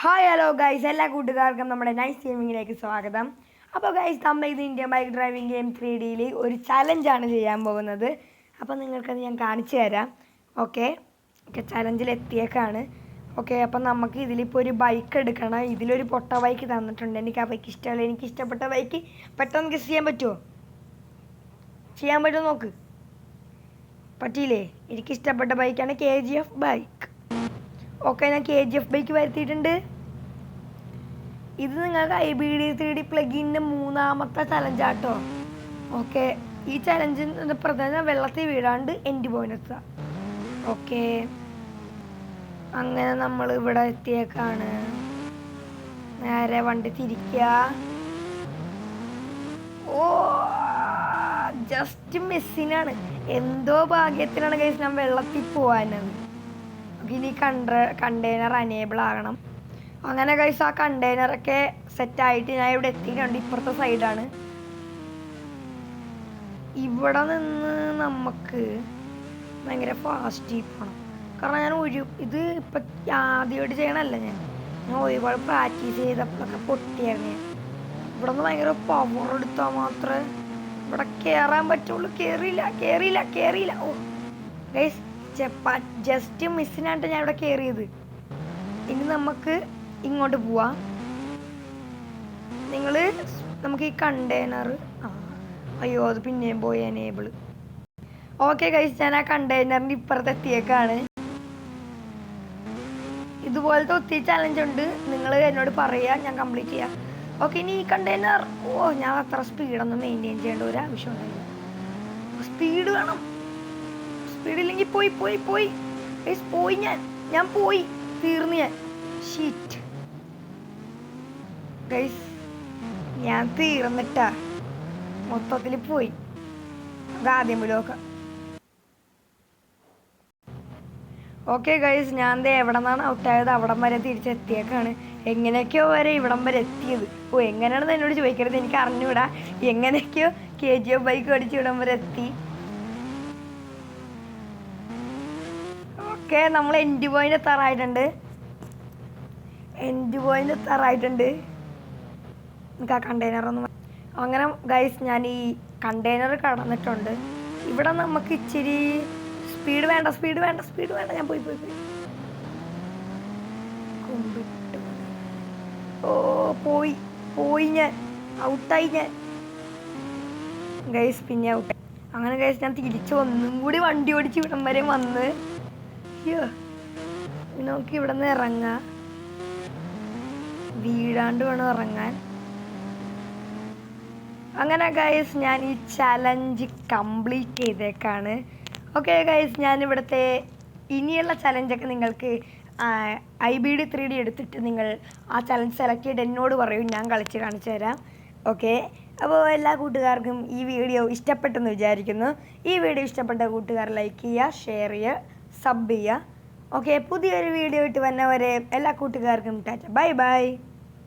Hi hello guys, എല്ലാ കൂട്ടുകാർക്കും നമ്മുടെ നൈസ് ഗെയിമിങ്ങിലേക്ക് സ്വാഗതം. അപ്പോൾ ഗൈസ്, നമ്മൾ ഇത് ഇന്ത്യൻ ബൈക്ക് ഡ്രൈവിംഗ് ഗെയിം 3Dയിൽ ഒരു ചലഞ്ചാണ് ചെയ്യാൻ പോകുന്നത്. അപ്പോൾ നിങ്ങൾക്കത് ഞാൻ കാണിച്ചു തരാം. ഓക്കെ, ചലഞ്ചിൽ എത്തിയേക്കാണ്. ഓക്കെ, അപ്പം നമുക്ക് ഇതിലിപ്പോൾ ഒരു ബൈക്ക് എടുക്കണം. ഇതിലൊരു പൊട്ട ബൈക്ക് തന്നിട്ടുണ്ട്. എനിക്ക് ആ ബൈക്ക് ഇഷ്ടമല്ല. എനിക്ക് ഇഷ്ടപ്പെട്ട ബൈക്ക് പെട്ടെന്ന് ഗസ് ചെയ്യാൻ പറ്റുമോ? ചെയ്യാൻ പറ്റുമോ നോക്ക്. പറ്റിയില്ലേ? എനിക്കിഷ്ടപ്പെട്ട ബൈക്കാണ് KGF ബൈക്ക്. ഓക്കെ, ഞാൻ KGF ബൈക്ക് വരുത്തിയിട്ടുണ്ട്. ഇത് നിങ്ങൾക്ക് IBD 3D പ്ലഗിൻ്റെ മൂന്നാമത്തെ ചലഞ്ചാട്ടോ. ഓക്കെ, ഈ ചലഞ്ചിൻ്റെ പ്രധാന വെള്ളത്തിൽ വീഴാണ്ട് എൻഡ് പോയിന്റ് എത്തുക. ഓക്കെ, അങ്ങനെ നമ്മൾ ഇവിടെ എത്തിയേക്കാണ്. നേരെ വണ്ടി തിരിക്കുക. ഓ, ജസ്റ്റ് മിസ്സിനാണ്. എന്തോ ഭാഗ്യത്തിനാണ് ഗൈസ് ഞാൻ വെള്ളത്തിൽ പോകാനത്. ഇനി കണ്ടെയ്നർ അനേബിൾ ആകണം. അങ്ങനെ ഗൈസ് ആ കണ്ടെയ്നറൊക്കെ സെറ്റായിട്ട് ഞാൻ ഇവിടെ എത്തിയിട്ടുണ്ട്. ഇപ്പുറത്തെ സൈഡാണ്. ഇവിടെ നിന്ന് നമുക്ക് ഭയങ്കര ഫാസ്റ്റ് പോകണം. കാരണം ഞാൻ ഇത് ഇപ്പം ആദ്യമായിട്ട് ചെയ്യണമല്ല. ഞാൻ ഒരുപാട് പ്രാക്ടീസ് ചെയ്തപ്പോഴൊക്കെ പൊട്ടിയായിരുന്നു. ഇവിടെ നിന്ന് ഭയങ്കര പവർ എടുത്താൽ മാത്രമേ ഇവിടെ കയറാൻ പറ്റുള്ളൂ. കയറിയില്ല. ഓ ഗൈസ്, ജസ്റ്റ് മിസ്സിനായിട്ട് ഞാൻ ഇവിടെ കയറിയത്. ഇനി നമുക്ക് ഇങ്ങോട്ട് പോവാം. നമുക്ക് ഈ കണ്ടെയ്നർ അയ്യോ, അത് പിന്നെയും പോയി എനേബിൾ. ഓക്കെ ഗൈസ്, ഞാൻ ആ കണ്ടെയ്നറിൻ്റെ ഇപ്പുറത്ത് എത്തിയേക്കാണ്. ഇതുപോലത്തെ ഒത്തിരി ചലഞ്ച് ഉണ്ട്. നിങ്ങൾ എന്നോട് പറയുക, ഞാൻ കംപ്ലീറ്റ് ചെയ്യാം. ഓക്കെ, ഇനി ഈ കണ്ടെയ്നർ ഞാൻ അത്ര സ്പീഡൊന്നും മെയിൻറ്റെയിൻ ചെയ്യേണ്ട ഒരു ആവശ്യമുണ്ടായില്ല. സ്പീഡ് വേണം. സ്പീഡില്ലെങ്കിൽ പോയി ഞാൻ പോയി തീർന്നു. ഞാൻ ഷീറ്റ് ഗൈസ്, ഞാൻ തീർന്നിട്ടാ മൊത്തത്തിൽ പോയി. ആദ്യം നോക്കാം. ഓക്കെ ഗൈസ്, ഞാൻ എവിടെ നിന്നാണ് ഔട്ടായത് അവിടം വരെ തിരിച്ചെത്തിയേക്കാണ്. എങ്ങനെയൊക്കെയോ വരെ ഇവിടം വരെ എത്തിയത്. എങ്ങനെയാണെന്ന് എന്നോട് ചോദിക്കരുത്, എനിക്ക് അറിഞ്ഞുവിടാ. എങ്ങനെയൊക്കെയോ KGF ബൈക്ക് ഓടിച്ച് ഇവിടം വരെ എത്തി. ഓക്കെ, നമ്മൾ എൻഡ് പോയിന്റ് എത്താറായിട്ടുണ്ട്. നമുക്ക് ആ കണ്ടെയ്നർ അങ്ങനെ ഗൈസ്, ഞാൻ ഈ കണ്ടെയ്നർ കടന്നിട്ടുണ്ട്. ഇവിടെ നമുക്ക് ഇച്ചിരി സ്പീഡ് വേണ്ട. ഞാൻ പോയി പോയി ഞാൻ ഔട്ടായി. ഞാൻ ഗൈസ് പിന്നെ ഔട്ടായി. അങ്ങനെ ഗൈസ്, ഞാൻ തിരിച്ച് ഒന്നും കൂടി വണ്ടി ഓടിച്ച് ഇവിടം വരെ വന്ന് നമുക്ക് ഇവിടെ നിന്ന് ഇറങ്ങാം. വീഴാണ്ട് വേണം ഇറങ്ങാൻ. അങ്ങനെ ഗൈസ്, ഞാൻ ഈ ചലഞ്ച് കംപ്ലീറ്റ് ചെയ്തേക്കാണ്. ഓക്കെ ഗൈസ്, ഞാൻ ഇവിടുത്തെ ഇനിയുള്ള ചലഞ്ചൊക്കെ നിങ്ങൾക്ക് IBD 3D എടുത്തിട്ട് നിങ്ങൾ ആ ചലഞ്ച് സെലക്ട് ചെയ്ത് എന്നോട് പറയും, ഞാൻ കളിച്ച് കാണിച്ചു തരാം. ഓക്കെ, അപ്പോൾ എല്ലാ കൂട്ടുകാർക്കും ഈ വീഡിയോ ഇഷ്ടപ്പെട്ടെന്ന് വിചാരിക്കുന്നു. ഈ വീഡിയോ ഇഷ്ടപ്പെട്ട കൂട്ടുകാർ ലൈക്ക് ചെയ്യുക, ഷെയർ ചെയ്യുക, സബ് ചെയ്യുക. ഓക്കെ, പുതിയൊരു വീഡിയോ ഇട്ട് വന്നവരെ എല്ലാ കൂട്ടുകാർക്കും ടാറ്റ, ബൈ.